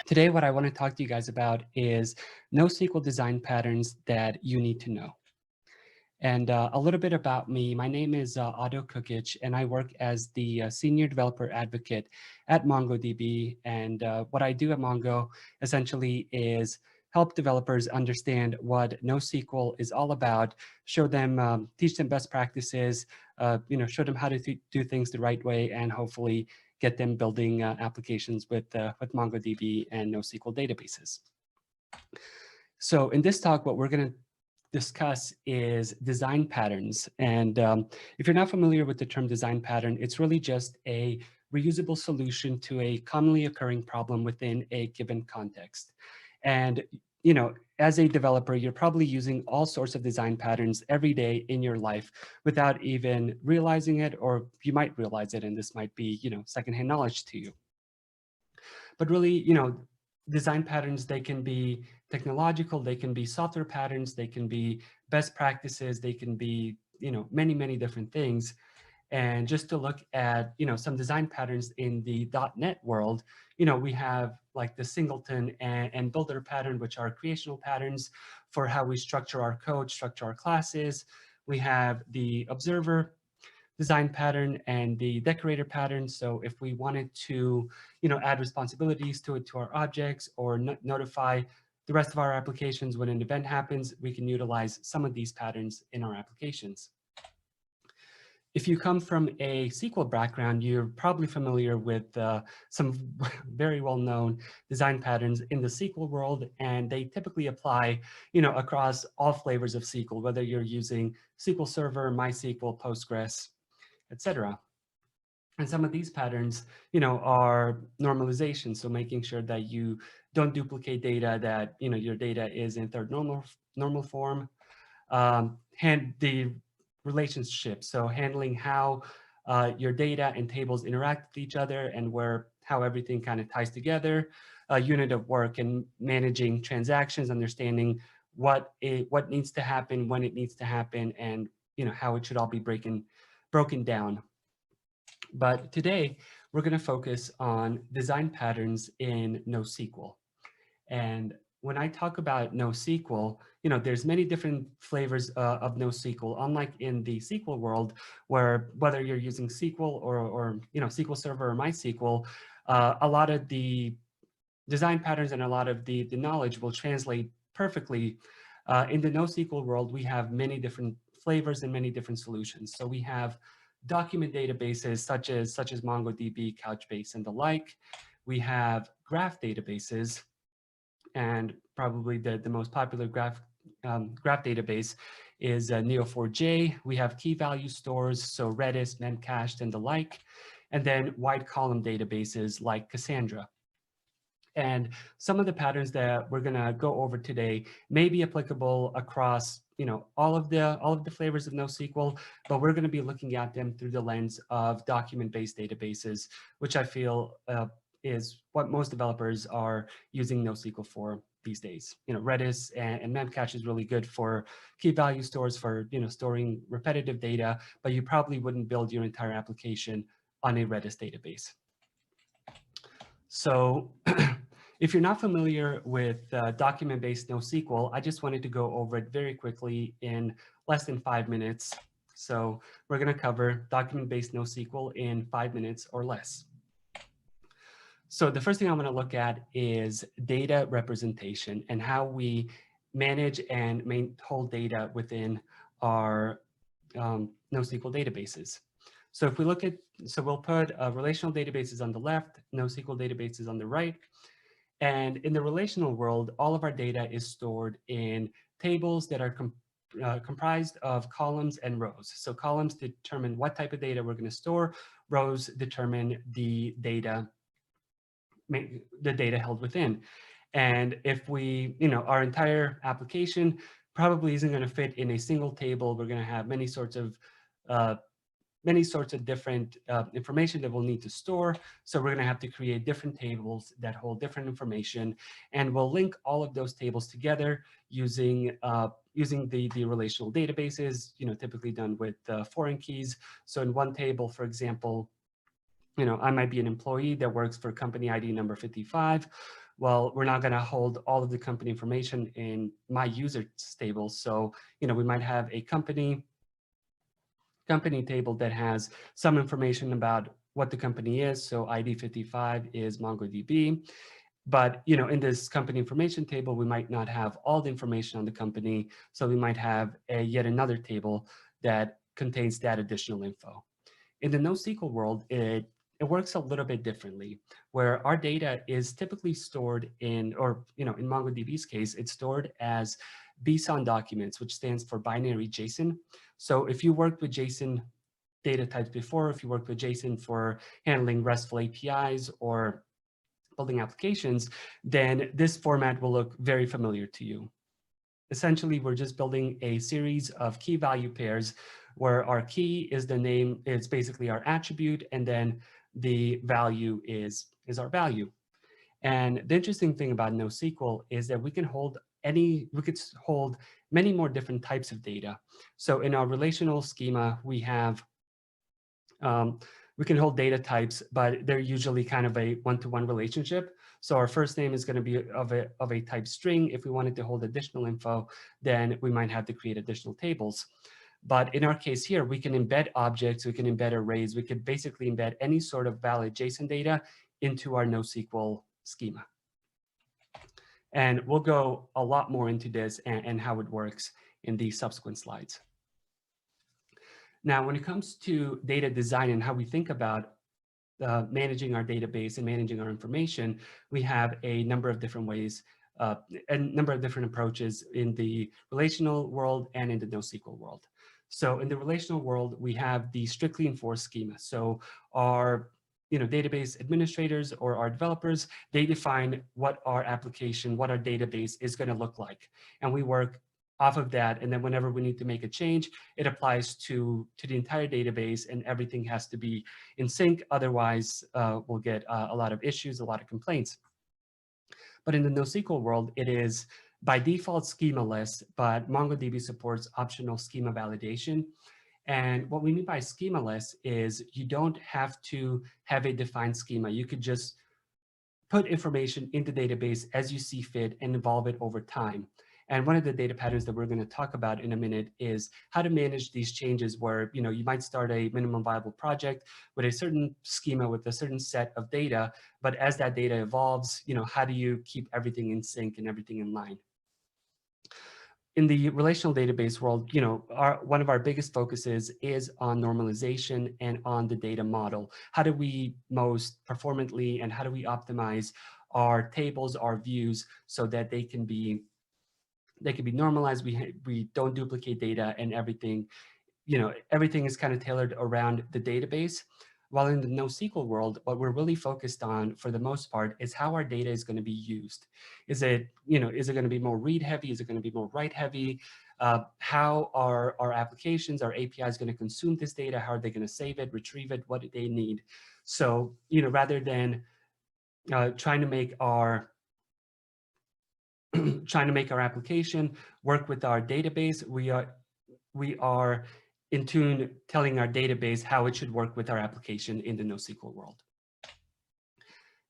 Today, what I want to talk to you guys about is NoSQL design patterns that you need to know. And a little bit about me. My name is Otto Kukic, and I work as the Senior Developer Advocate at MongoDB. And what I do at Mongo essentially is help developers understand what NoSQL is all about, show them, teach them best practices, show them how to do things the right way, and hopefully get them building applications with MongoDB and NoSQL databases. So in this talk, what we're going to discuss is design patterns. And if you're not familiar with the term design pattern, it's really just a reusable solution to a commonly occurring problem within a given context. And as a developer, you're probably using all sorts of design patterns every day in your life without even realizing it, or you might realize it, and this might be, secondhand knowledge to you. But really, design patterns, they can be technological, they can be software patterns, they can be best practices, they can be, many, many different things. And just to look at, some design patterns in the .NET world, we have like the singleton and builder pattern, which are creational patterns for how we structure our code, structure our classes. We have the observer design pattern and the decorator pattern. So if we wanted to, add responsibilities to our objects or notify the rest of our applications when an event happens, we can utilize some of these patterns in our applications. If you come from a SQL background, you're probably familiar with some very well-known design patterns in the SQL world, and they typically apply, across all flavors of SQL, whether you're using SQL Server, MySQL, Postgres, etc. And some of these patterns, are normalization. So making sure that you don't duplicate data, that, your data is in third normal form. And the relationship, so handling how your data and tables interact with each other and how everything kind of ties together. A unit of work and managing transactions, understanding what needs to happen, when it needs to happen, and how it should all be broken down. But today, we're going to focus on design patterns in NoSQL. And when I talk about NoSQL, there's many different flavors of NoSQL, unlike in the SQL world, where whether you're using SQL or SQL Server or MySQL, a lot of the design patterns and a lot of the knowledge will translate perfectly. In the NoSQL world, we have many different flavors and many different solutions. So we have document databases such as MongoDB, Couchbase, and the like. We have graph databases, and probably the most popular graph database is Neo4j. We have key value stores, so Redis, Memcached, and the like, and then wide column databases like Cassandra. And some of the patterns that we're going to go over today may be applicable across, all of the flavors of NoSQL, but we're going to be looking at them through the lens of document-based databases, which I feel is what most developers are using NoSQL for these days. Redis and Memcache is really good for key value stores for, storing repetitive data, but you probably wouldn't build your entire application on a Redis database. So if you're not familiar with document-based NoSQL, I just wanted to go over it very quickly in less than 5 minutes. So we're going to cover document-based NoSQL in 5 minutes or less. So the first thing I'm going to look at is data representation and how we manage and hold data within our NoSQL databases. So if we look at, we'll put relational databases on the left, NoSQL databases on the right. And in the relational world, all of our data is stored in tables that are comprised of columns and rows. So columns determine what type of data we're going to store. Rows determine the data held within. And if we, our entire application probably isn't going to fit in a single table. We're going to have many sorts of different information that we'll need to store. So we're going to have to create different tables that hold different information, and we'll link all of those tables together using the relational databases, typically done with foreign keys. So in one table, for example, I might be an employee that works for company ID number 55. well, we're not going to hold all of the company information in my users table. So, we might have a company table that has some information about what the company is. So ID 55 is MongoDB. But in this company information table, we might not have all the information on the company. So we might have yet another table that contains that additional info. In the NoSQL world, it works a little bit differently, where our data is typically stored in, or in MongoDB's case, it's stored as BSON documents, which stands for binary JSON. So if you worked with JSON data types before, if you worked with JSON for handling RESTful APIs or building applications, then this format will look very familiar to you. Essentially, we're just building a series of key value pairs where our key is the name, it's basically our attribute, and then the value is our value. And the interesting thing about NoSQL is that we could hold many more different types of data. So in our relational schema, we have we can hold data types, but they're usually kind of a one-to-one relationship. So our first name is going to be of a type string. If we wanted to hold additional info, then we might have to create additional tables. But in our case here, we can embed objects, we can embed arrays, we could basically embed any sort of valid JSON data into our NoSQL schema. And we'll go a lot more into this and how it works in the subsequent slides. Now, when it comes to data design and how we think about managing our database and managing our information, we have a number of different ways, a number of different approaches in the relational world and in the NoSQL world. So in the relational world, we have the strictly enforced schema. So our database administrators or our developers, they define what our application, what our database is going to look like. And we work off of that, and then whenever we need to make a change, it applies to the entire database, and everything has to be in sync. Otherwise, we'll get a lot of issues, a lot of complaints. But in the NoSQL world, it is by default schemaless, but MongoDB supports optional schema validation. And what we mean by schemaless is you don't have to have a defined schema. You could just put information into the database as you see fit and evolve it over time. And one of the data patterns that we're going to talk about in a minute is how to manage these changes where, you might start a minimum viable project with a certain schema, with a certain set of data, but as that data evolves, how do you keep everything in sync and everything in line? In the relational database world, one of our biggest focuses is on normalization and on the data model. How do we most performantly and how do we optimize our tables, our views, so that they can be normalized, we don't duplicate data, and everything is kind of tailored around the database. While in the NoSQL world, what we're really focused on for the most part is how our data is going to be used. Is it going to be more read heavy? Is it going to be more write heavy? How are our applications, our APIs going to consume this data? How are they going to save it, retrieve it? What do they need? So, rather than trying to make our application work with our database, we are in tune telling our database how it should work with our application in the NoSQL world.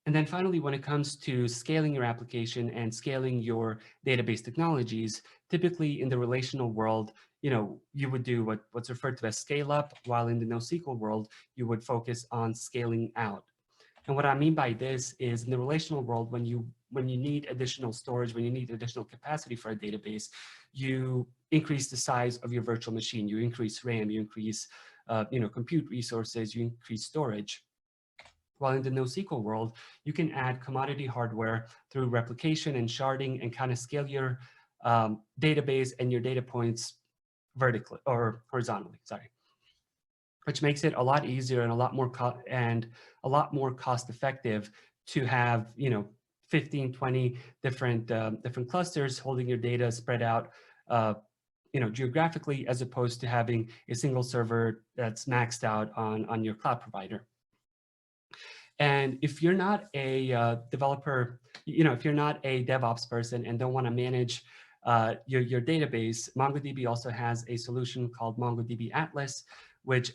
And then finally, when it comes to scaling your application and scaling your database technologies, typically in the relational world, you would do what's referred to as scale up, while in the NoSQL world, you would focus on scaling out. And what I mean by this is in the relational world, when you need additional storage, when you need additional capacity for a database, you increase the size of your virtual machine. You increase RAM, you increase compute resources, you increase storage. While in the NoSQL world, you can add commodity hardware through replication and sharding and kind of scale your database and your data points vertically or horizontally, which makes it a lot easier and a lot more cost effective to have 15, 20 different clusters holding your data spread out geographically, as opposed to having a single server that's maxed out on your cloud provider. And if you're not a developer, if you're not a DevOps person and don't want to manage your database, MongoDB also has a solution called MongoDB Atlas, which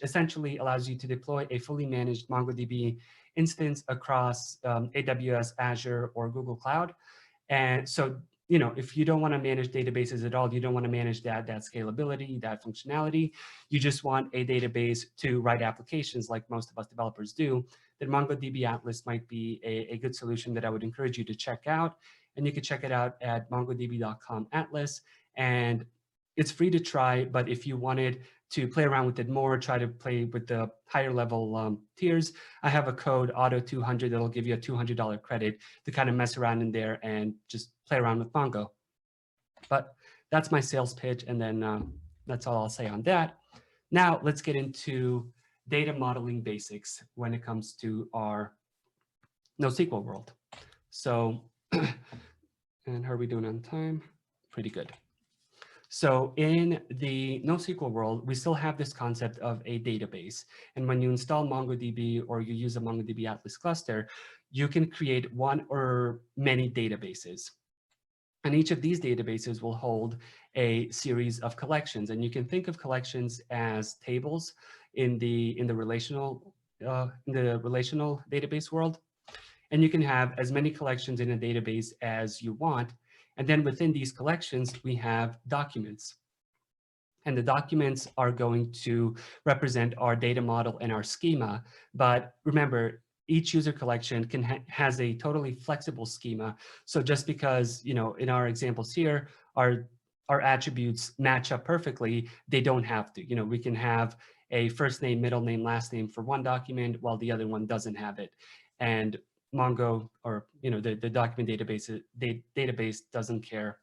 essentially allows you to deploy a fully managed MongoDB instance across AWS, Azure, or Google Cloud. And so, if you don't want to manage databases at all, you don't want to manage that scalability, that functionality, you just want a database to write applications like most of us developers do, then MongoDB Atlas might be a good solution that I would encourage you to check out. And you can check it out at mongodb.com/atlas. And it's free to try, but if you wanted to play around with it more, try to play with the higher level tiers, I have a code auto200 that'll give you a $200 credit to kind of mess around in there and just play around with Mongo. But that's my sales pitch, and then that's all I'll say on that. Now let's get into data modeling basics when it comes to our NoSQL world. So, and how are we doing on time? Pretty good. So in the NoSQL world, we still have this concept of a database. And when you install MongoDB or you use a MongoDB Atlas cluster, you can create one or many databases. And each of these databases will hold a series of collections. And you can think of collections as tables in the relational database world. And you can have as many collections in a database as you want. And then within these collections, we have documents. And the documents are going to represent our data model and our schema. But remember, each user collection has a totally flexible schema. So just because, in our examples here, our attributes match up perfectly, they don't have to. We can have a first name, middle name, last name for one document while the other one doesn't have it. And Mongo, or the document database doesn't care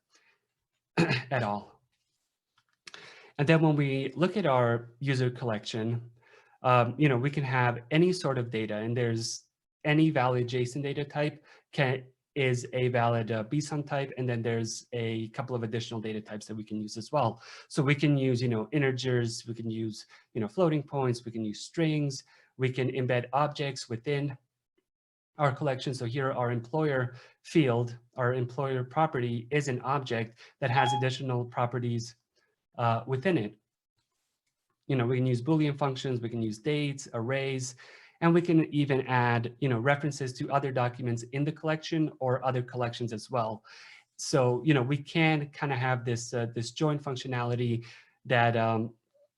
at all. And then when we look at our user collection, we can have any sort of data, and there's any valid JSON data type is a valid BSON type, and then there's a couple of additional data types that we can use as well. So we can use integers, we can use floating points, we can use strings, we can embed objects within our collection. So here our employer field, our employer property, is an object that has additional properties within it. We can use Boolean functions, we can use dates, arrays, and we can even add references to other documents in the collection or other collections as well. So we can kind of have this this join functionality that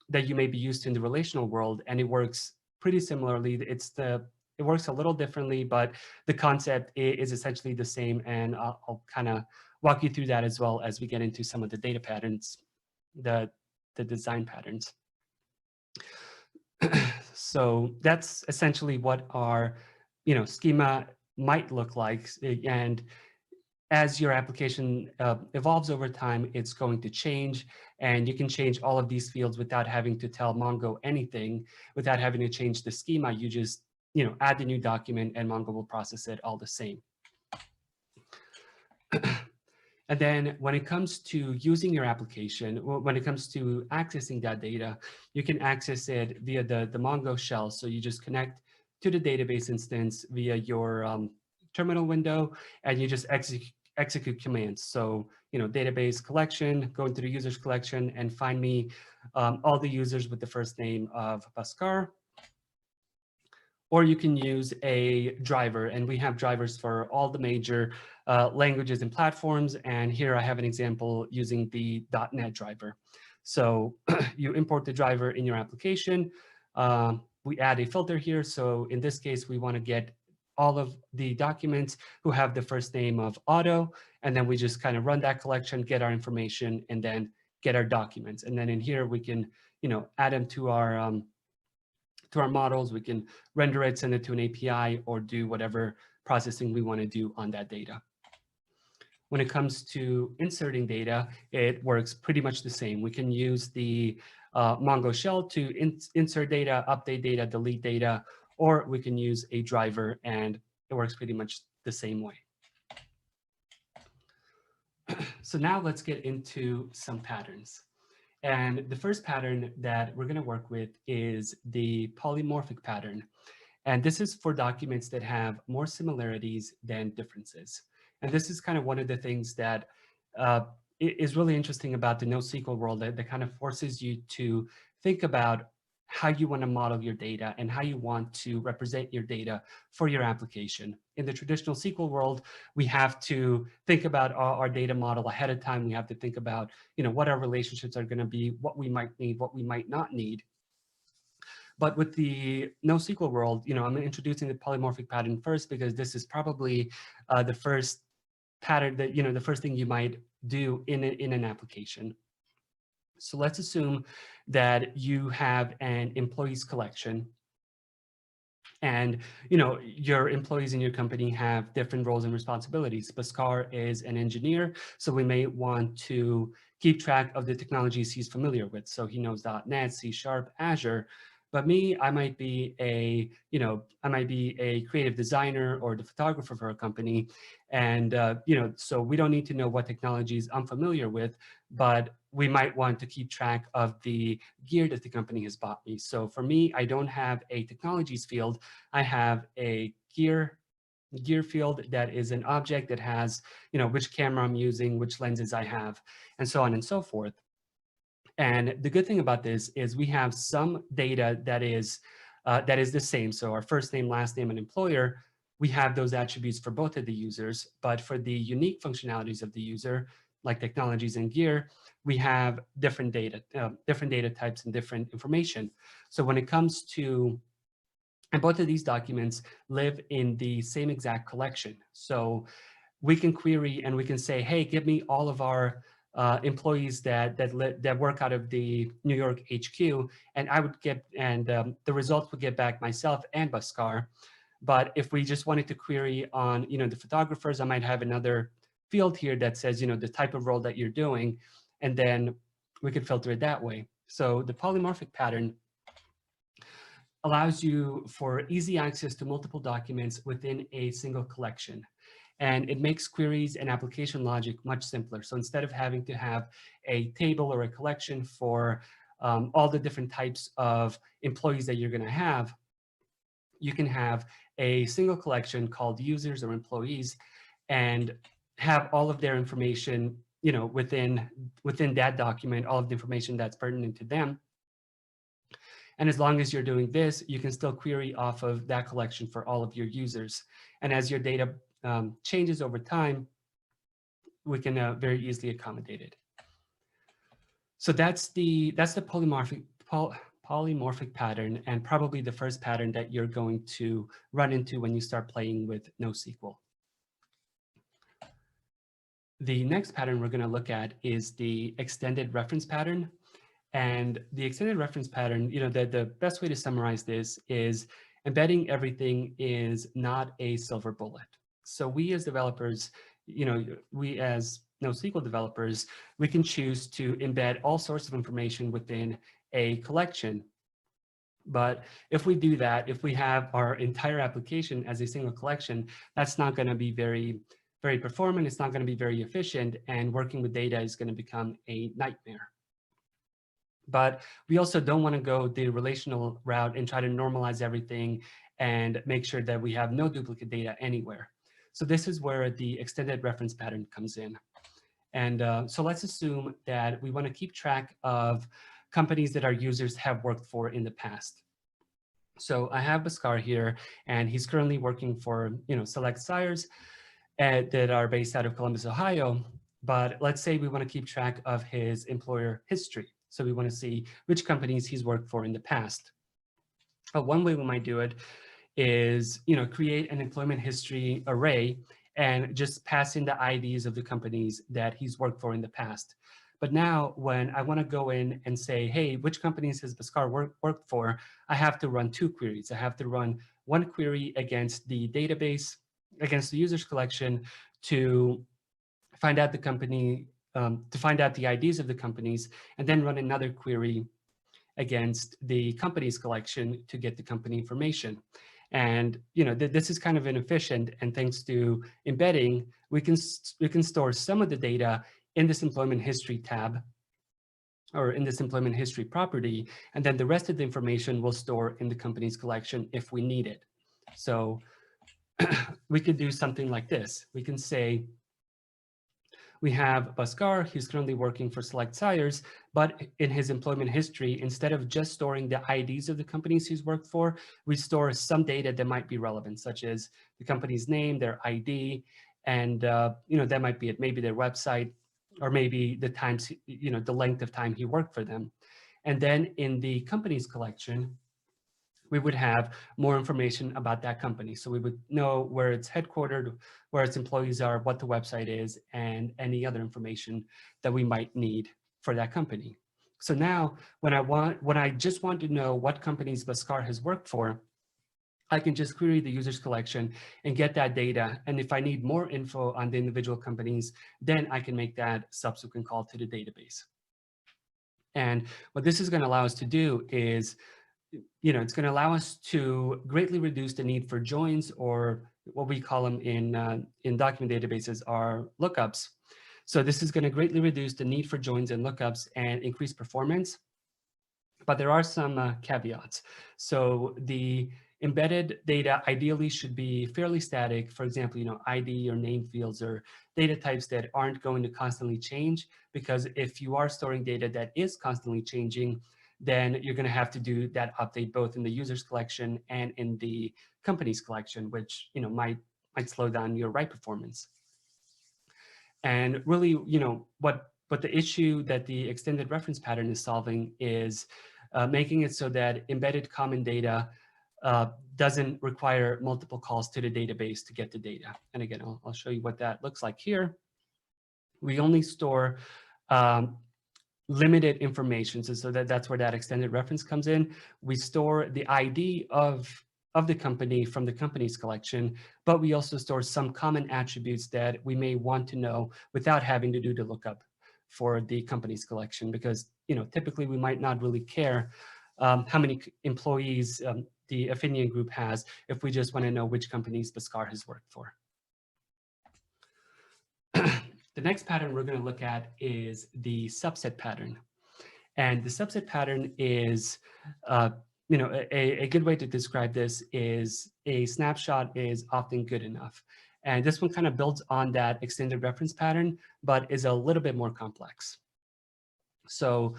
that you may be used to in the relational world, and it works pretty similarly. It works a little differently, but the concept is essentially the same, and I'll kind of walk you through that as well as we get into some of the data patterns, the design patterns. So that's essentially what our schema might look like. And as your application evolves over time, it's going to change, and you can change all of these fields without having to tell Mongo anything, without having to change the schema. You just add the new document and Mongo will process it all the same. And then when it comes to using your application, when it comes to accessing that data, you can access it via the Mongo shell. So you just connect to the database instance via your terminal window, and you just execute commands. So, database collection, go into the users collection and find me all the users with the first name of Bhaskar. Or you can use a driver, and we have drivers for all the major languages and platforms. And here I have an example using the .NET driver. So you import the driver in your application. We add a filter here. So in this case, we want to get all of the documents who have the first name of Otto, and then we just kind of run that collection, get our information, and then get our documents. And then in here, we can add them to our models. We can render it, send it to an API, or do whatever processing we want to do on that data. When it comes to inserting data, it works pretty much the same. We can use the Mongo shell to insert data, update data, delete data, or we can use a driver, and it works pretty much the same way. So now let's get into some patterns. And the first pattern that we're going to work with is the polymorphic pattern. And this is for documents that have more similarities than differences. And this is kind of one of the things that is really interesting about the NoSQL world, that kind of forces you to think about how you want to model your data and how you want to represent your data for your application. In the traditional SQL world, we have to think about our data model ahead of time. We have to think about, what our relationships are going to be, what we might need, what we might not need. But with the NoSQL world, I'm introducing the polymorphic pattern first because this is probably the first pattern that, the first thing you might do in an application. So let's assume that you have an employees collection, and your employees in your company have different roles and responsibilities. Bhaskar is an engineer, so we may want to keep track of the technologies he's familiar with. So he knows .NET, C#, Azure. But me, I might be a creative designer or the photographer for a company, and so we don't need to know what technologies I'm familiar with, but we might want to keep track of the gear that the company has bought me. So for me, I don't have a technologies field. I have a gear field that is an object that has, which camera I'm using, which lenses I have, and so on and so forth. And the good thing about this is we have some data that is the same. So our first name, last name, and employer, we have those attributes for both of the users. But for the unique functionalities of the user, like technologies and gear, we have different data types and different information. So when it comes to, and both of these documents live in the same exact collection. So we can query and we can say, hey, give me all of our employees that work out of the New York HQ, and I would get, and the results would get back myself and Bhaskar. But if we just wanted to query on, the photographers, I might have another field here that says, the type of role that you're doing, and then we could filter it that way. So the polymorphic pattern allows you for easy access to multiple documents within a single collection. And it makes queries and application logic much simpler. So instead of having to have a table or a collection for all the different types of employees that you're going to have, you can have a single collection called users or employees and have all of their information, within that document, all of the information that's pertinent to them. And as long as you're doing this, you can still query off of that collection for all of your users. And as your data changes over time, we can very easily accommodate it. So that's the polymorphic pattern, and probably the first pattern that you're going to run into when you start playing with NoSQL. The next pattern we're going to look at is the extended reference pattern. And the extended reference pattern, the best way to summarize this is embedding everything is not a silver bullet. So we as developers, we as NoSQL developers, we can choose to embed all sorts of information within a collection. But if we do that, if we have our entire application as a single collection, that's not going to be very, very performant. It's not going to be very efficient, and working with data is going to become a nightmare. But we also don't want to go the relational route and try to normalize everything and make sure that we have no duplicate data anywhere. So this is where the extended reference pattern comes in. And so let's assume that we want to keep track of companies that our users have worked for in the past. So I have Bhaskar here, and he's currently working for, select sires that are based out of Columbus, Ohio. But let's say we want to keep track of his employer history. So we want to see which companies he's worked for in the past. One way we might do it is, create an employment history array and just pass in the IDs of the companies that he's worked for in the past. But now when I want to go in and say, hey, which companies has Bhaskar worked for, I have to run two queries. I have to run one query against the database, against the users collection, to find out the company, to find out the IDs of the companies, and then run another query against the company's collection to get the company information. And this is kind of inefficient, and thanks to embedding, we can store some of the data in this employment history tab, or in this employment history property, and then the rest of the information we'll store in the company's collection if we need it. So we could do something like this. We can say, We have Bhaskar, he's currently working for Select Sires, but in his employment history, instead of just storing the IDs of the companies he's worked for, we store some data that might be relevant, such as the company's name, their ID, and that might be it, maybe their website, or maybe the times, the length of time he worked for them. And then in the companies collection, we would have more information about that company. So we would know where it's headquartered, where its employees are, what the website is, and any other information that we might need for that company. So now when I just want to know what companies Bhaskar has worked for, I can just query the users collection and get that data. And if I need more info on the individual companies, then I can make that subsequent call to the database. And what this is going to allow us to do is, it's going to allow us to greatly reduce the need for joins, or what we call them in document databases are lookups. So this is going to greatly reduce the need for joins and lookups and increase performance. But there are some caveats. So the embedded data ideally should be fairly static. For example, ID or name fields or data types that aren't going to constantly change, because if you are storing data that is constantly changing, then you're going to have to do that update both in the users collection and in the companies collection, which might slow down your write performance. And really, what the issue that the extended reference pattern is solving is making it so that embedded common data doesn't require multiple calls to the database to get the data. And again, I'll show you what that looks like here. We only store limited information. So that's where that extended reference comes in. We store the ID of the company from the company's collection, but we also store some common attributes that we may want to know without having to do the lookup for the company's collection, because typically we might not really care how many employees the Affinion group has if we just want to know which companies Bhaskar has worked for. The next pattern we're going to look at is the subset pattern. And the subset pattern is, a good way to describe this is a snapshot is often good enough. And this one kind of builds on that extended reference pattern, but is a little bit more complex. So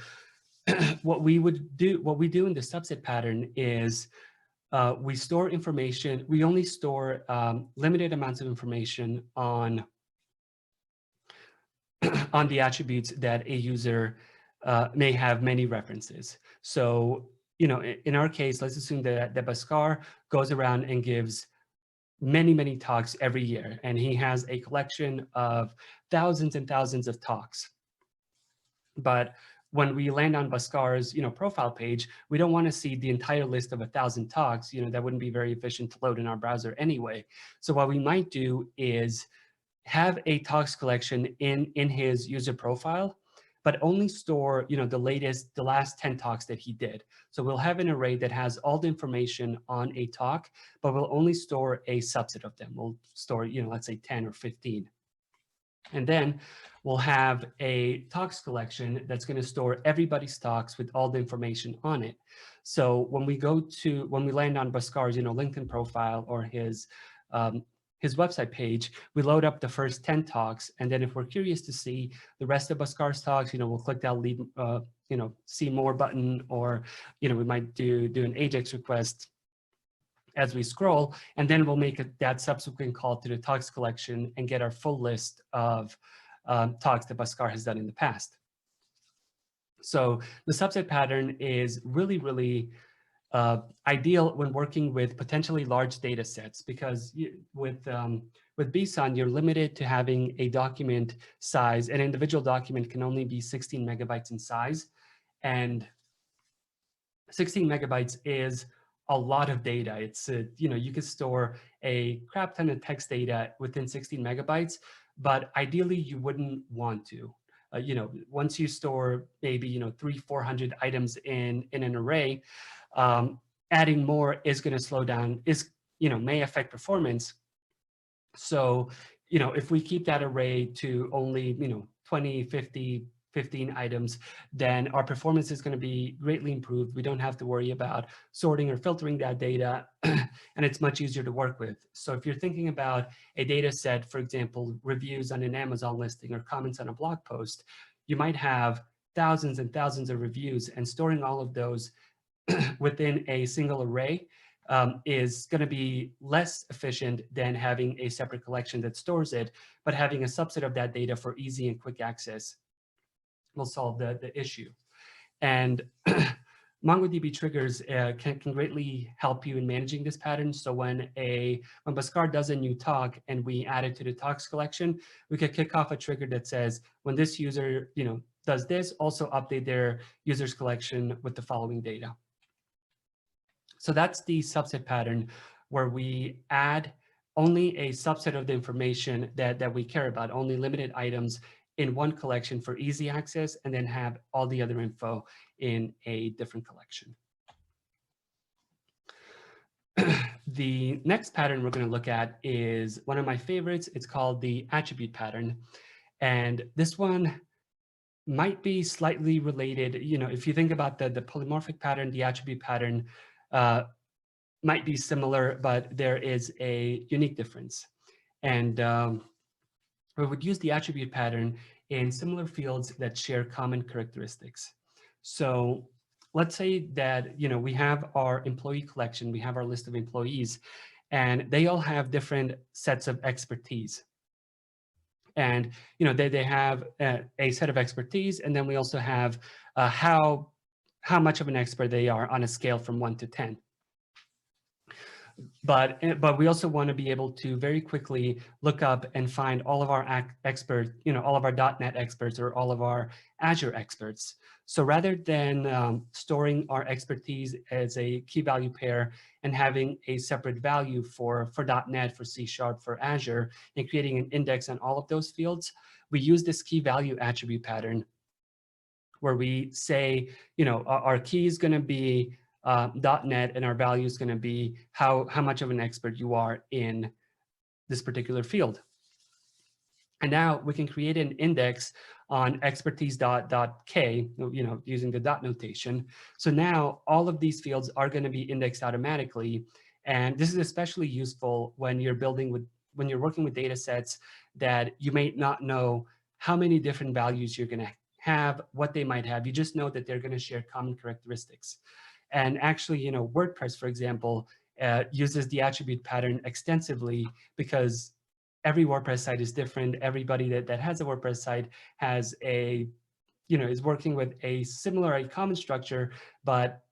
what we do in the subset pattern is we store information. We only store limited amounts of information on the attributes that a user may have many references. So, in our case, let's assume that Bhaskar goes around and gives many talks every year, and he has a collection of thousands and thousands of talks. But when we land on Bhaskar's, profile page, we don't want to see the entire list of 1,000 talks. That wouldn't be very efficient to load in our browser anyway. So what we might do is have a talks collection in his user profile, but only store, the last 10 talks that he did. So we'll have an array that has all the information on a talk, but we'll only store a subset of them. We'll store, let's say 10 or 15. And then we'll have a talks collection that's going to store everybody's talks with all the information on it. So when we land on Bhaskar's, LinkedIn profile or his website page, we load up the first 10 talks. And then if we're curious to see the rest of Bhaskar's talks, we'll click that leave, see more button, or, we might do an AJAX request as we scroll, and then we'll make that subsequent call to the talks collection and get our full list of talks that Bhaskar has done in the past. So the subset pattern is really ideal when working with potentially large data sets, because with BSON, you're limited to having a document size. An individual document can only be 16 megabytes in size, and 16 megabytes is a lot of data. It's, you could store a crap ton of text data within 16 megabytes, but ideally you wouldn't want to. Once you store maybe, 300-400 items in an array, adding more is going to slow down, may affect performance. So, if we keep that array to only, 20, 50, 15 items, then our performance is going to be greatly improved. We don't have to worry about sorting or filtering that data, and it's much easier to work with. So if you're thinking about a data set, for example, reviews on an Amazon listing or comments on a blog post, you might have thousands and thousands of reviews, and storing all of those within a single array is going to be less efficient than having a separate collection that stores it, but having a subset of that data for easy and quick access will solve the issue. And MongoDB triggers can greatly help you in managing this pattern. So when Bhaskar does a new talk and we add it to the talks collection, we could kick off a trigger that says, when this user does this, also update their users collection with the following data. So that's the subset pattern, where we add only a subset of the information that we care about, only limited items in one collection for easy access, and then have all the other info in a different collection. The next pattern we're going to look at is one of my favorites. It's called the attribute pattern. And this one might be slightly related. If you think about the polymorphic pattern, the attribute pattern might be similar, but there is a unique difference. And we would use the attribute pattern in similar fields that share common characteristics. So let's say that we have our employee collection, we have our list of employees, and they all have different sets of expertise. And they have a set of expertise, and then we also have how much of an expert they are on a scale from 1 to 10. But we also want to be able to very quickly look up and find all of our experts, all of our .NET experts or all of our Azure experts. So rather than storing our expertise as a key value pair and having a separate value for .NET, for C#, for Azure, and creating an index on all of those fields, we use this key value attribute pattern where we say, our key is going to be .NET, and our value is going to be how much of an expert you are in this particular field. And now we can create an index on expertise.k, using the dot notation. So now all of these fields are going to be indexed automatically. And this is especially useful when you're working with data sets that you may not know how many different values you're going to have, what they might have. You just know that they're going to share common characteristics. And actually, WordPress, for example, uses the attribute pattern extensively because every WordPress site is different. Everybody that has a WordPress site has is working with a common structure, but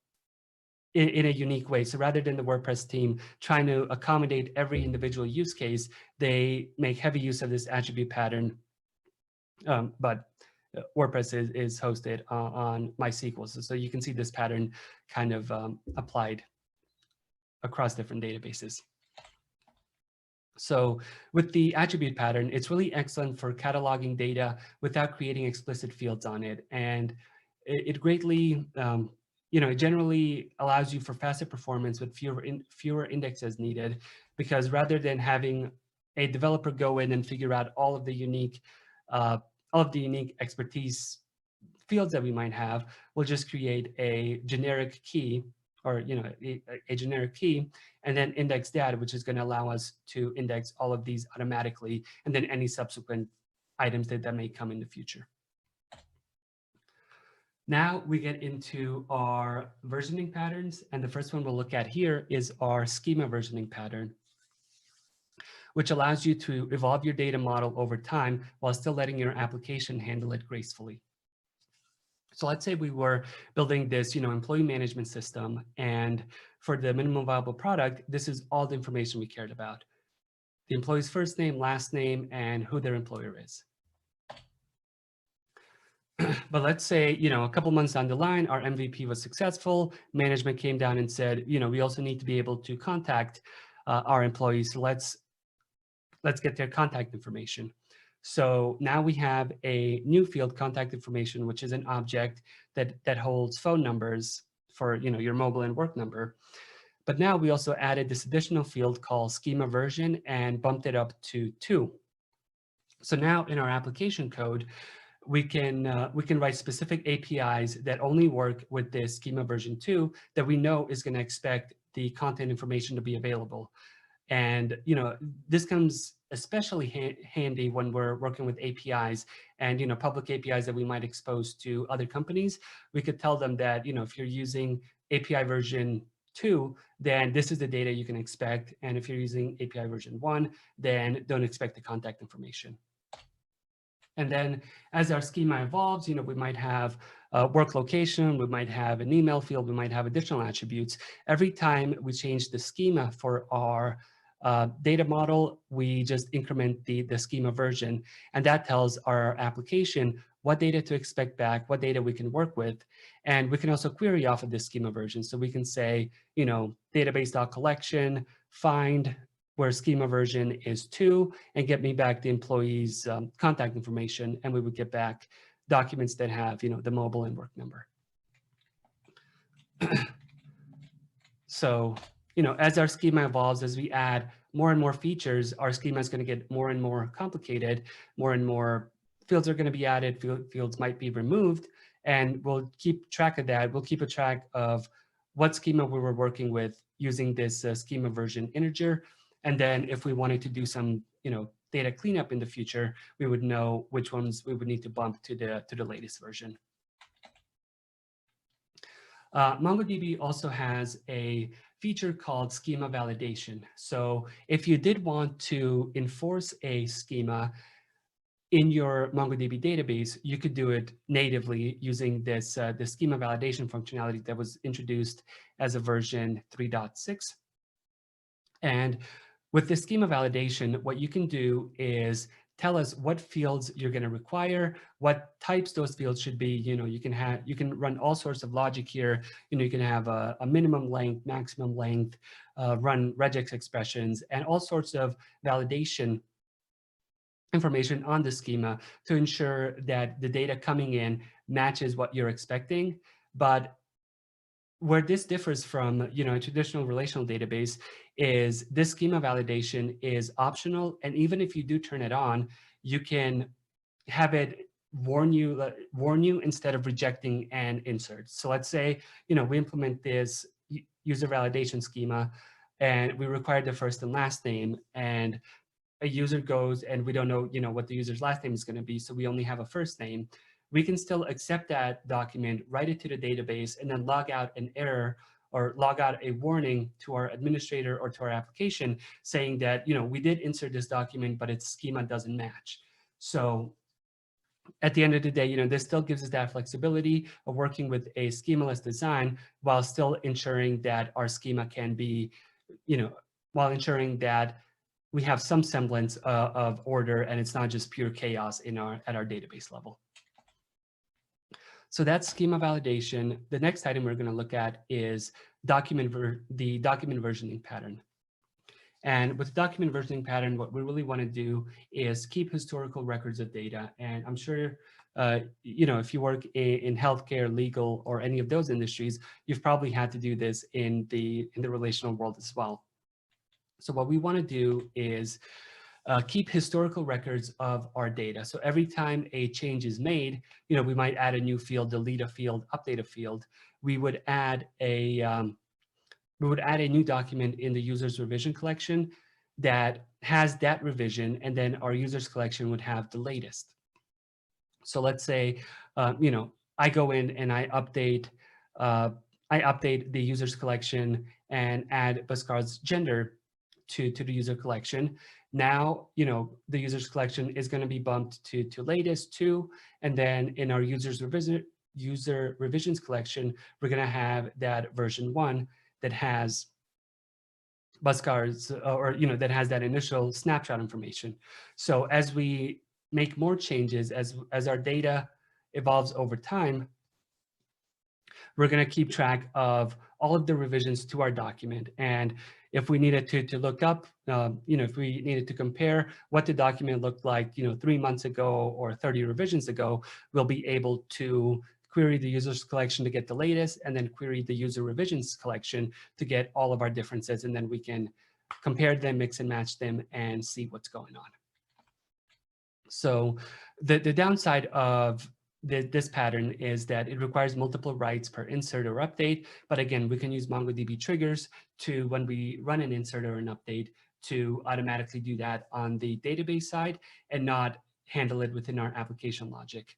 in a unique way. So rather than the WordPress team trying to accommodate every individual use case, they make heavy use of this attribute pattern. But WordPress is hosted on MySQL. So you can see this pattern kind of applied across different databases. So with the attribute pattern, it's really excellent for cataloging data without creating explicit fields on it. And it greatly, it generally allows you for faster performance with fewer indexes needed, because rather than having a developer go in and figure out all of the unique expertise fields that we might have, we'll just create a generic key, or a generic key, and then index that, which is going to allow us to index all of these automatically, and then any subsequent items that may come in the future. Now we get into our versioning patterns, and the first one we'll look at here is our schema versioning pattern, which allows you to evolve your data model over time while still letting your application handle it gracefully. So let's say we were building this, employee management system, and for the minimum viable product, this is all the information we cared about: the employee's first name, last name, and who their employer is. But let's say, a couple months down the line, our MVP was successful. Management came down and said, we also need to be able to contact our employees. So let's get their contact information. So now we have a new field, contact information, which is an object that holds phone numbers for your mobile and work number. But now we also added this additional field called schema version and bumped it up to 2. So now in our application code, we can write specific APIs that only work with this schema version 2 that we know is going to expect the content information to be available. And this comes especially handy when we're working with APIs and public APIs that we might expose to other companies. We could tell them that if you're using API version 2, then this is the data you can expect. And if you're using API version 1, then don't expect the contact information. And then as our schema evolves, we might have work location, we might have an email field, we might have additional attributes. Every time we change the schema for our data model, we just increment the schema version. And that tells our application what data to expect back, what data we can work with. And we can also query off of this schema version. So we can say, database.collection, find where schema version is 2, and get me back the employee's contact information, and we would get back documents that have the mobile and work number. So as our schema evolves, as we add more and more features, our schema is going to get more and more complicated. More and more fields are going to be added, fields might be removed, and we'll keep track of that. We'll keep a track of what schema we were working with using this schema version integer. And then if we wanted to do some, data cleanup in the future, we would know which ones we would need to bump to the latest version. MongoDB also has a feature called Schema Validation. So if you did want to enforce a schema in your MongoDB database, you could do it natively using this the Schema Validation functionality that was introduced as a version 3.6. And with the schema validation, what you can do is tell us what fields you're going to require, what types those fields should be. You can run all sorts of logic here. You can have a minimum length, maximum length, run regex expressions, and all sorts of validation information on the schema to ensure that the data coming in matches what you're expecting. But where this differs from a traditional relational database is this schema validation is optional, and even if you do turn it on, you can have it warn you instead of rejecting an insert. So let's say we implement this user validation schema and we require the first and last name, and a user goes and we don't know what the user's last name is going to be, so we only have a first name. We can still accept that document, write it to the database, and then log out an error or log out a warning to our administrator or to our application saying that, we did insert this document, but its schema doesn't match. So at the end of the day, this still gives us that flexibility of working with a schemaless design while still ensuring that our schema can be, while ensuring that we have some semblance of order and it's not just pure chaos at our database level. So that's schema validation. The next item we're going to look at is the document versioning pattern. And with the document versioning pattern, what we really want to do is keep historical records of data. And I'm sure, if you work in healthcare, legal, or any of those industries, you've probably had to do this in the relational world as well. So what we want to do is keep historical records of our data. So every time a change is made, we might add a new field, delete a field, update a field. We would add a new document in the user's revision collection that has that revision, and then our user's collection would have the latest. So let's say, I go in and I update the user's collection and add Bhaskar's gender to the user collection. Now, the user's collection is going to be bumped to latest 2, and then in our user revisions collection, we're going to have that version 1 that has Bhaskar's, that has that initial snapshot information. So as we make more changes, as our data evolves over time, we're going to keep track of all of the revisions to our document. And if we needed to look up, if we needed to compare what the document looked like, 3 months ago or 30 revisions ago, we'll be able to query the user's collection to get the latest, and then query the user revisions collection to get all of our differences. And then we can compare them, mix and match them, and see what's going on. So The downside of this pattern is that it requires multiple writes per insert or update. But again, we can use MongoDB triggers to, when we run an insert or an update, to automatically do that on the database side and not handle it within our application logic.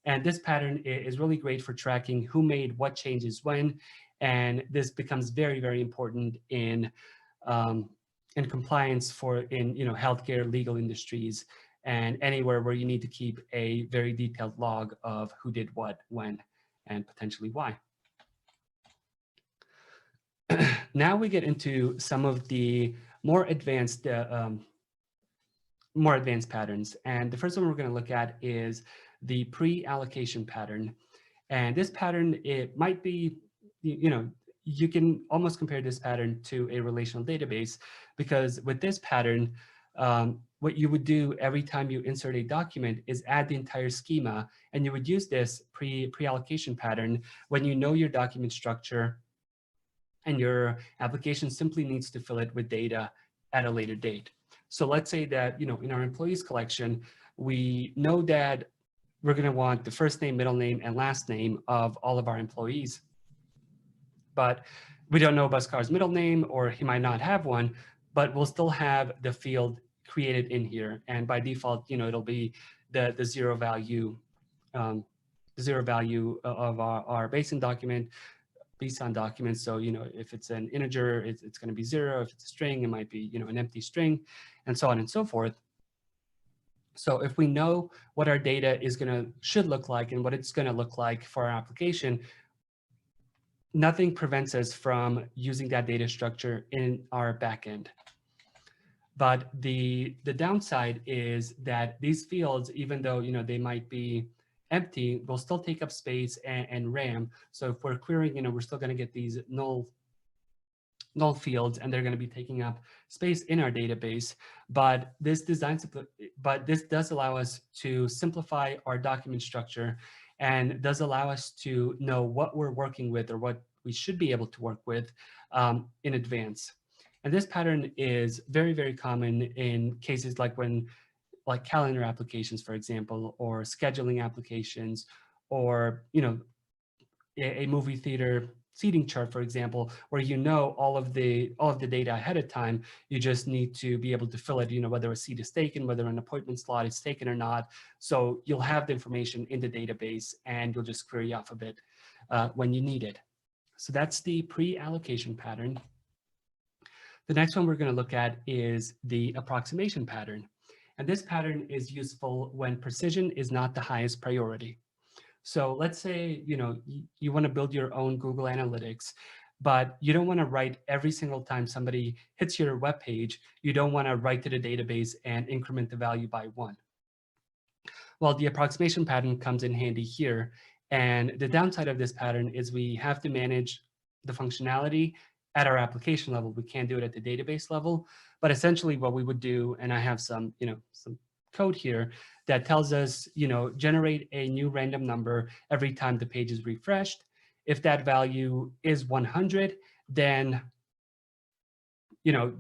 And this pattern is really great for tracking who made what changes when. And this becomes very, very important in compliance in healthcare, legal industries, and anywhere where you need to keep a very detailed log of who did what, when, and potentially why. Now we get into some of the more advanced patterns. And the first one we're going to look at is the pre-allocation pattern. And this pattern, it might be, you can almost compare this pattern to a relational database, because with this pattern, what you would do every time you insert a document is add the entire schema, and you would use this pre-allocation pattern when you know your document structure and your application simply needs to fill it with data at a later date. So let's say that, in our employees collection, we know that we're going to want the first name, middle name, and last name of all of our employees. But we don't know Bhaskar's middle name, or he might not have one, but we'll still have the field created in here. And by default, it'll be the zero value of our BASIN document, BSON document. So, if it's an integer, it's going to be 0. If it's a string, it might be, an empty string, and so on and so forth. So if we know what our data should look like and what it's going to look like for our application, nothing prevents us from using that data structure in our backend. But the downside is that these fields, even though they might be empty, will still take up space and RAM. So if we're querying, we're still going to get these null fields, and they're going to be taking up space in our database. But this does allow us to simplify our document structure, and does allow us to know what we're working with, or what we should be able to work with in advance. And this pattern is very, very common in cases like calendar applications, for example, or scheduling applications, or a movie theater seating chart, for example, where all of the data ahead of time. You just need to be able to fill it, whether a seat is taken, whether an appointment slot is taken or not. So you'll have the information in the database, and you'll just query off of it when you need it. So that's the pre-allocation pattern. The next one we're going to look at is the approximation pattern. And this pattern is useful when precision is not the highest priority. So let's say, you want to build your own Google Analytics, but you don't want to write every single time somebody hits your web page. You don't want to write to the database and increment the value by 1. Well, the approximation pattern comes in handy here. And the downside of this pattern is we have to manage the functionality at our application level. We can't do it at the database level. But essentially what we would do, and I have some code here that tells us, generate a new random number every time the page is refreshed. If that value is 100, then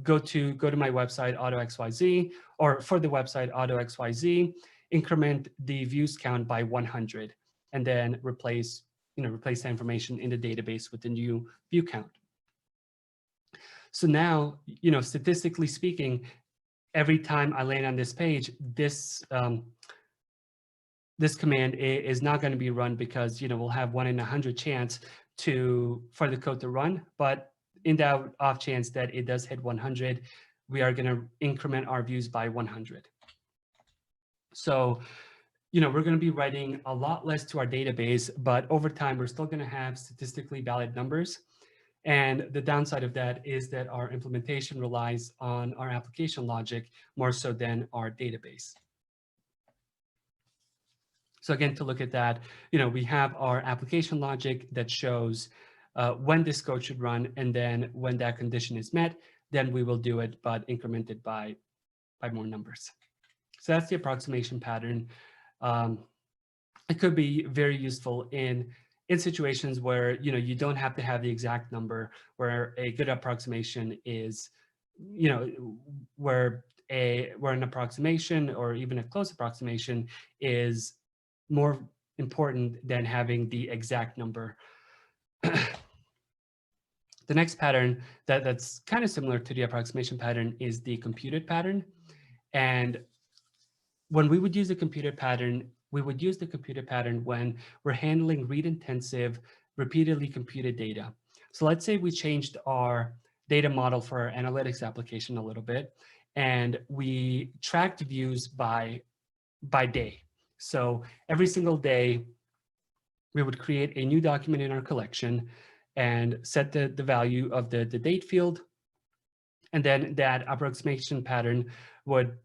go to my website AutoXYZ, or for the website AutoXYZ, increment the views count by 100, and then replace that information in the database with the new view count. So now, statistically speaking, every time I land on this page, this command is not going to be run, because we'll have 1 in 100 chance for the code to run. But in the off chance that it does hit 100, we are going to increment our views by 100. So we're going to be writing a lot less to our database, but over time we're still going to have statistically valid numbers. And the downside of that is that our implementation relies on our application logic more so than our database. So again, to look at that, we have our application logic that shows when this code should run, and then when that condition is met, then we will do it, but incremented by more numbers. So that's the approximation pattern. It could be very useful in situations where you don't have to have the exact number, where a good approximation is where where an approximation or even a close approximation is more important than having the exact number. The next pattern that's kind of similar to the approximation pattern is the computed pattern. And when we would use the computed pattern, we would use the computed pattern when we're handling read-intensive, repeatedly computed data. So let's say we changed our data model for our analytics application a little bit, and we tracked views by day. So every single day, we would create a new document in our collection and set the value of the date field. And then that approximation pattern would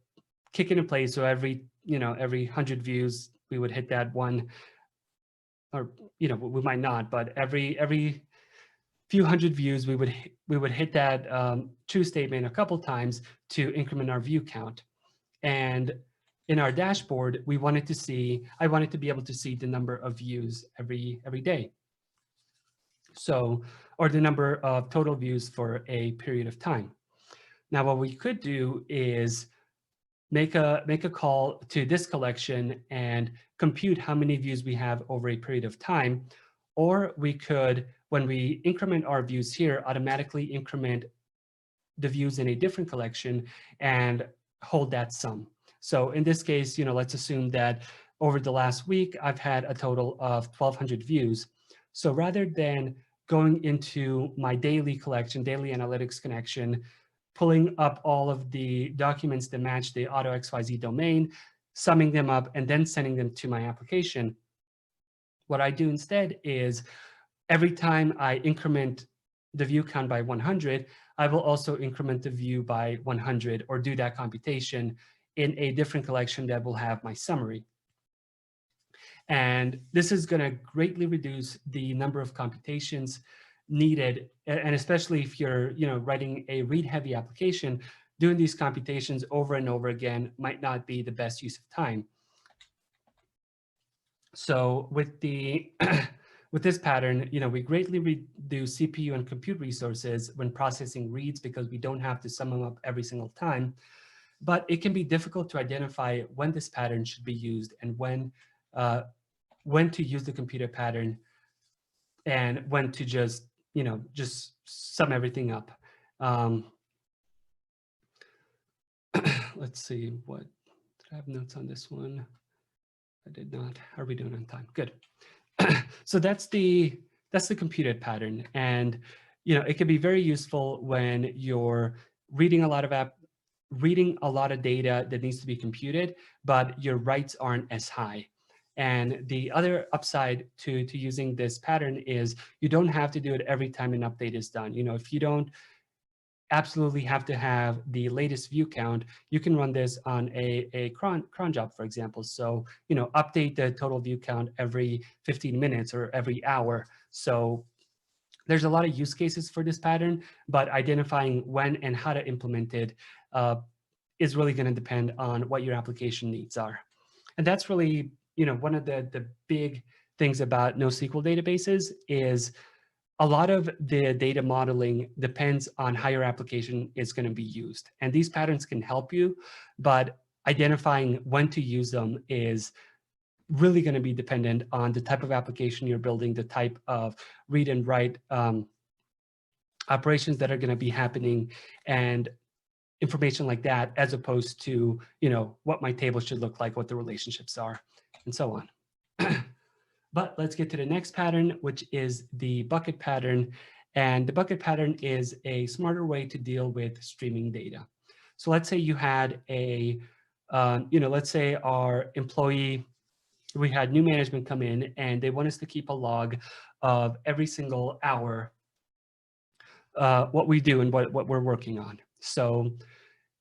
kick into place. So every 100 views, we would hit that one, or we might not, but every few hundred views, we would hit that true statement a couple times to increment our view count. And in our dashboard, I wanted to be able to see the number of views every day. So, or the number of total views for a period of time. Now, what we could do is make a call to this collection and compute how many views we have over a period of time. Or we could, when we increment our views here, automatically increment the views in a different collection and hold that sum. So in this case, let's assume that over the last week, I've had a total of 1,200 views. So rather than going into my daily collection, daily analytics connection, pulling up all of the documents that match the auto XYZ domain, summing them up, and then sending them to my application, what I do instead is every time I increment the view count by 100, I will also increment the view by 100 or do that computation in a different collection that will have my summary. And this is going to greatly reduce the number of computations needed, and especially if you're writing a read-heavy application, doing these computations over and over again might not be the best use of time. So with with this pattern, we greatly reduce CPU and compute resources when processing reads because we don't have to sum them up every single time. But it can be difficult to identify when this pattern should be used and when to use the computed pattern and when to just sum everything up. Let's see, did I have notes on this one? I did not. Are we doing on time? Good. So that's the computed pattern, and it can be very useful when you're reading a lot of data that needs to be computed, but your writes aren't as high. And the other upside to using this pattern is you don't have to do it every time an update is done. If you don't absolutely have to have the latest view count, you can run this on a cron job, for example. So, update the total view count every 15 minutes or every hour. So there's a lot of use cases for this pattern, but identifying when and how to implement it is really going to depend on what your application needs are. And that's really, one of the big things about NoSQL databases is a lot of the data modeling depends on how your application is going to be used. And these patterns can help you, but identifying when to use them is really going to be dependent on the type of application you're building, the type of read and write operations that are going to be happening, and information like that, as opposed to, what my table should look like, what the relationships are, and so on. But let's get to the next pattern, which is the bucket pattern. And the bucket pattern is a smarter way to deal with streaming data. So let's say you had let's say our employee, we had new management come in and they want us to keep a log of every single hour, what we do and what we're working on. So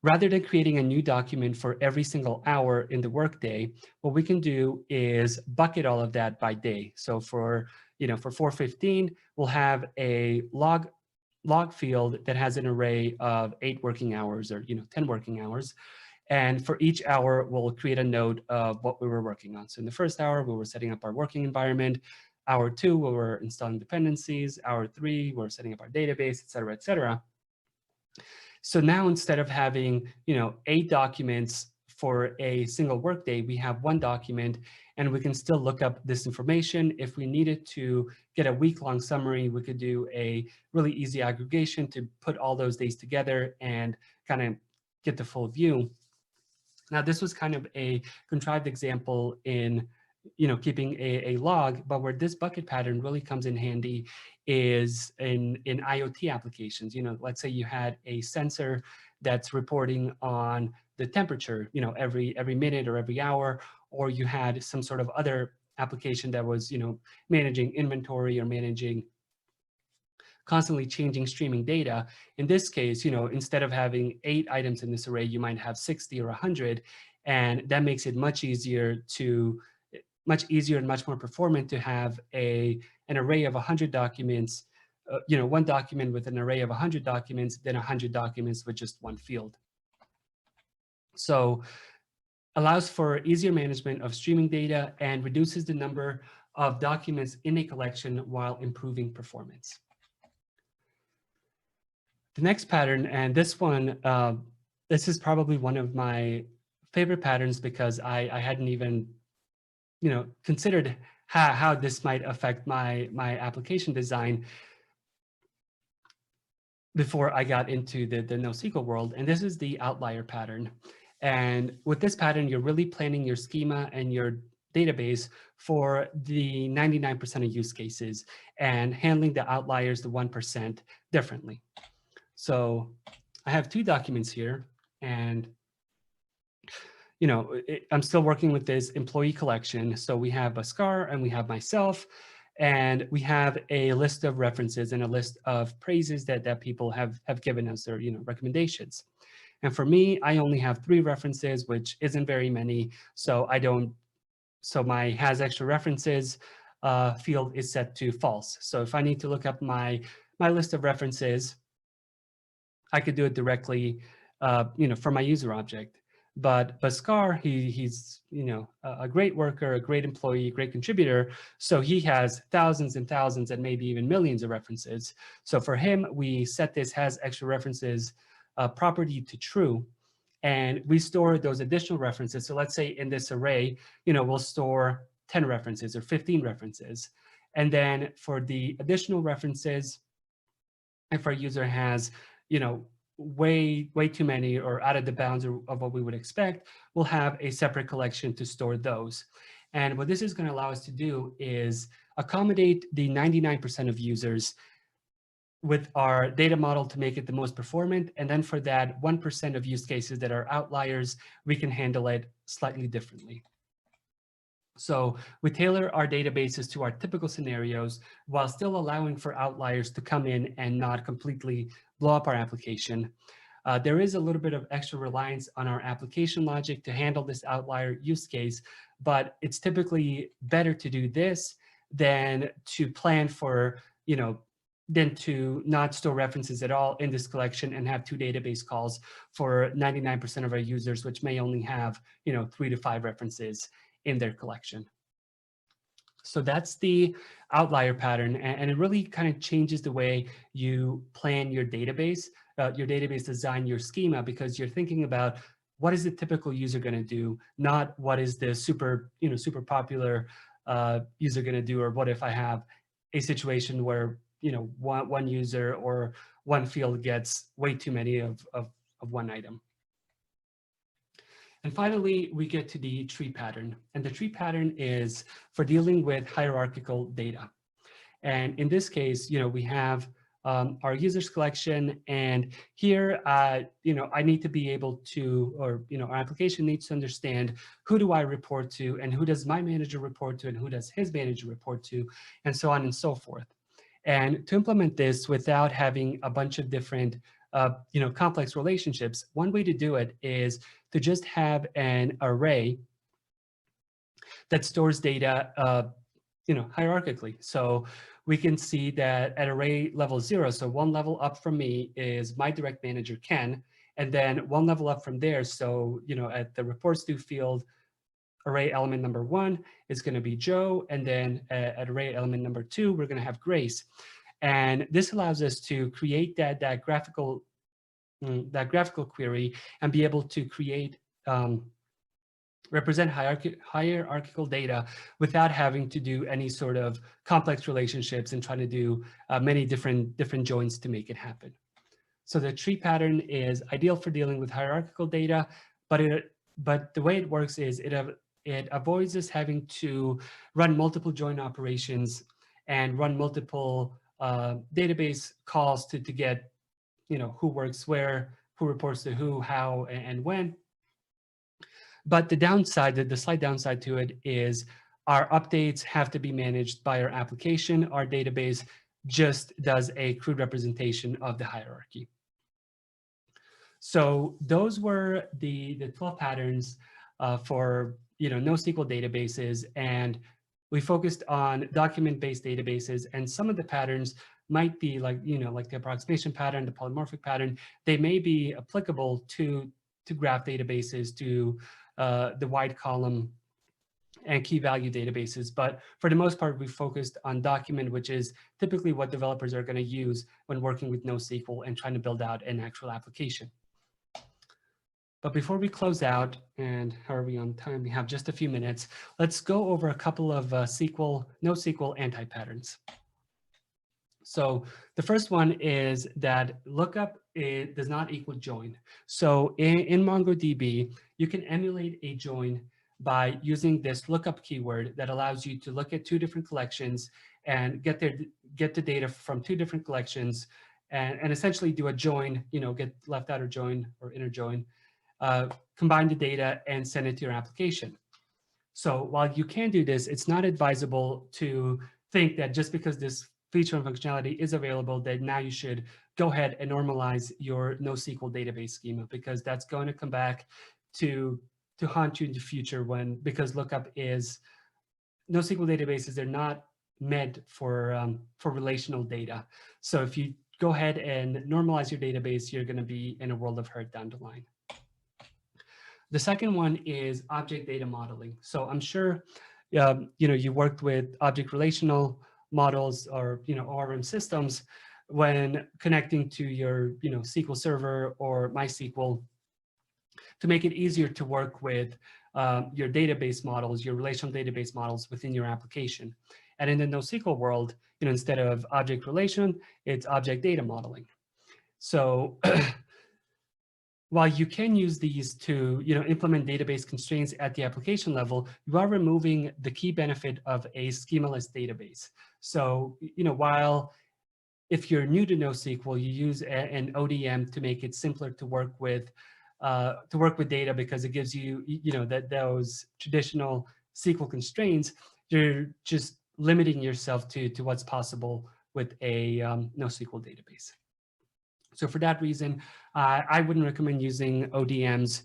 rather than creating a new document for every single hour in the workday, what we can do is bucket all of that by day. So for 4:15, we'll have a log field that has an array of 8 working hours or 10 working hours. And for each hour, we'll create a note of what we were working on. So in the first hour, we were setting up our working environment. Hour 2, we were installing dependencies. Hour 3, we're setting up our database, et cetera, et cetera. So now instead of having, 8 documents for a single workday, we have one document, and we can still look up this information. If we needed to get a week-long summary, we could do a really easy aggregation to put all those days together and kind of get the full view. Now, this was kind of a contrived example in keeping a log, but where this bucket pattern really comes in handy is in IoT applications. Let's say you had a sensor that's reporting on the temperature, every minute or every hour, or you had some sort of other application that was, managing inventory or managing constantly changing streaming data. In this case, instead of having 8 items in this array, you might have 60 or 100, and that makes it much easier and much more performant to have an array of 100 documents, one document with an array of 100 documents than 100 documents with just one field. So allows for easier management of streaming data and reduces the number of documents in a collection while improving performance. The next pattern, and this one, this is probably one of my favorite patterns because I hadn't even, considered how this might affect my application design before I got into the NoSQL world. And this is the outlier pattern. And with this pattern, you're really planning your schema and your database for the 99% of use cases and handling the outliers, the 1%, differently. So I have 2 documents here, and I'm still working with this employee collection. So we have Bhaskar and we have myself, and we have a list of references and a list of praises that people have given us, or recommendations. And for me, I only have 3 references, which isn't very many. So my has extra references field is set to false. So if I need to look up my list of references, I could do it directly, from my user object. But Bhaskar, he's a great worker, a great employee, a great contributor. So he has thousands and thousands and maybe even millions of references. So for him, we set this has extra references property to true, and we store those additional references. So let's say in this array, we'll store 10 references or 15 references. And then for the additional references, if our user has, way too many or out of the bounds of what we would expect, we'll have a separate collection to store those. And what this is going to allow us to do is accommodate the 99% of users with our data model to make it the most performant. And then for that 1% of use cases that are outliers, we can handle it slightly differently. So we tailor our databases to our typical scenarios while still allowing for outliers to come in and not completely blow up our application. There is a little bit of extra reliance on our application logic to handle this outlier use case, but it's typically better to do this than to plan for, than to not store references at all in this collection and have 2 database calls for 99% of our users, which may only have, 3 to 5 references in their collection. So that's the outlier pattern, and it really kind of changes the way you plan your database design, your schema, because you're thinking about what is the typical user going to do, not what is the super popular user going to do, or what if I have a situation where one user or one field gets way too many of one item. And finally, we get to the tree pattern. And the tree pattern is for dealing with hierarchical data. And in this case, we have our users collection. And here, I need to be able to, or, our application needs to understand who do I report to, and who does my manager report to, and who does his manager report to, and so on and so forth. And to implement this without having a bunch of different complex relationships, one way to do it is to just have an array that stores data, hierarchically. So we can see that at array level 0, so one level up from me is my direct manager, Ken, and then one level up from there. So, at the reports to field, array element number 1 is going to be Joe, and then at array element number 2, we're going to have Grace. And this allows us to create that graphical that graphical query and be able to create represent hierarchical data without having to do any sort of complex relationships and trying to do many different joins to make it happen. So the tree pattern is ideal for dealing with hierarchical data, but the way it works is it avoids us having to run multiple join operations and run multiple database calls to get, who works where, who reports to who, how, and when. But the downside, the slight downside to it is our updates have to be managed by our application. Our database just does a crude representation of the hierarchy. So those were the 12 patterns for NoSQL databases, and we focused on document-based databases. And some of the patterns might be like the approximation pattern, the polymorphic pattern. They may be applicable to graph databases, to the wide column and key value databases. But for the most part, we focused on document, which is typically what developers are going to use when working with NoSQL and trying to build out an actual application. But before we close out, and how are we on time? We have just a few minutes. Let's go over a couple of NoSQL anti-patterns. So the first one is that lookup does not equal join. So in MongoDB, you can emulate a join by using this lookup keyword that allows you to look at two different collections and get the data from two different collections and essentially do a join, get left outer join or inner join, combine the data and send it to your application. So while you can do this, it's not advisable to think that just because this feature and functionality is available, that now you should go ahead and normalize your NoSQL database schema, because that's going to come back to haunt you in the future because lookup is NoSQL databases, they're not meant for relational data. So if you go ahead and normalize your database, you're going to be in a world of hurt down the line. The second one is object data modeling. So I'm sure you worked with object relational models or ORM systems when connecting to your SQL Server or MySQL to make it easier to work with your database models, your relational database models within your application. And in the NoSQL world, instead of object relation, it's object data modeling. So while you can use these to implement database constraints at the application level, you are removing the key benefit of a schemaless database. So while if you're new to NoSQL, you use an ODM to make it simpler to work with data, because it gives you those traditional SQL constraints. You're just limiting yourself to what's possible with a NoSQL database. So for that reason, I wouldn't recommend using ODMs.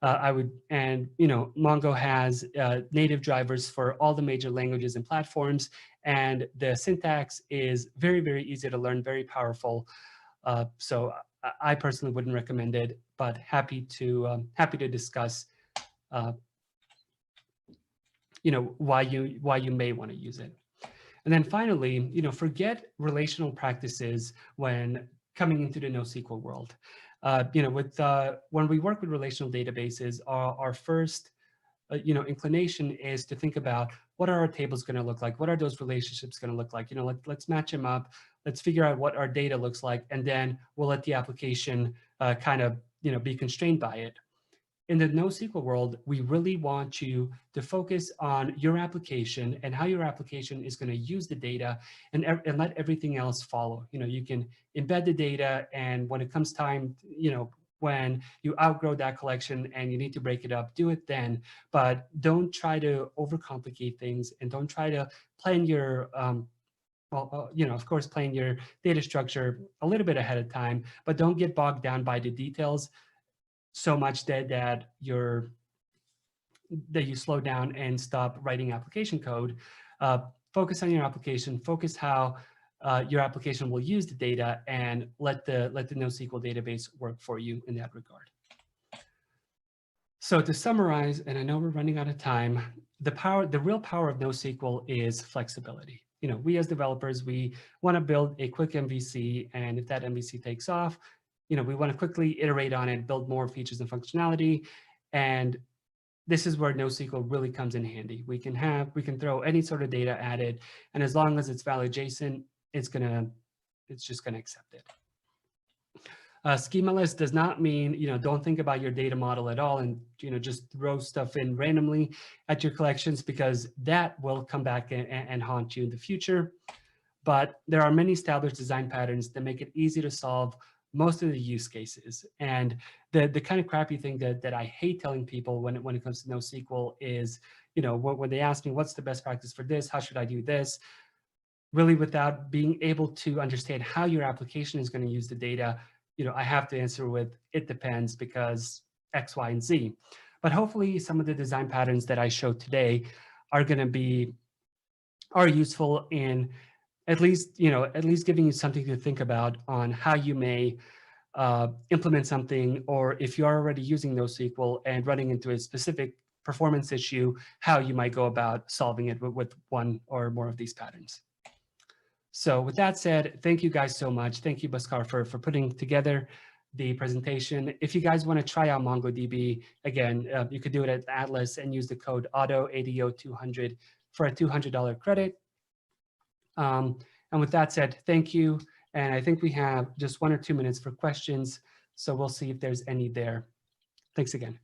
Mongo has native drivers for all the major languages and platforms, and the syntax is very, very easy to learn, very powerful. So I personally wouldn't recommend it, but happy to discuss, why you may want to use it. And then finally, forget relational practices when coming into the NoSQL world. When we work with relational databases, our first inclination is to think about what are our tables going to look like? What are those relationships going to look like? Let's match them up. Let's figure out what our data looks like, and then we'll let the application kind of be constrained by it. In the NoSQL world, we really want you to focus on your application and how your application is going to use the data, and let everything else follow. You can embed the data, and when it comes time, when you outgrow that collection and you need to break it up, do it then. But don't try to overcomplicate things, and don't try to plan your of course, plan your data structure a little bit ahead of time, but don't get bogged down by the details so much that you slow down and stop writing application code. Focus on your application. Focus how your application will use the data, and let the NoSQL database work for you in that regard. So to summarize, and I know we're running out of time, the real power of NoSQL is flexibility. We as developers, we want to build a quick MVC, and if that MVC takes off, we want to quickly iterate on it, build more features and functionality. And this is where NoSQL really comes in handy. We can throw any sort of data at it, and as long as it's valid JSON, it's just gonna accept it. Schemaless does not mean, don't think about your data model at all and, just throw stuff in randomly at your collections, because that will come back and haunt you in the future. But there are many established design patterns that make it easy to solve most of the use cases. And the kind of crappy thing that I hate telling people when it comes to NoSQL is, when they ask me, what's the best practice for this? How should I do this? Really, without being able to understand how your application is going to use the data, I have to answer with, it depends, because X, Y, and Z. But hopefully some of the design patterns that I showed today are useful in at least giving you something to think about on how you may implement something, or if you're already using NoSQL and running into a specific performance issue, how you might go about solving it with one or more of these patterns. So with that said, thank you guys so much. Thank you, Bhaskar, for putting together the presentation. If you guys want to try out MongoDB, again, you could do it at Atlas and use the code AUTO200 for a $200 credit. And with that said, thank you. And I think we have just 1 or 2 minutes for questions. So we'll see if there's any there. Thanks again.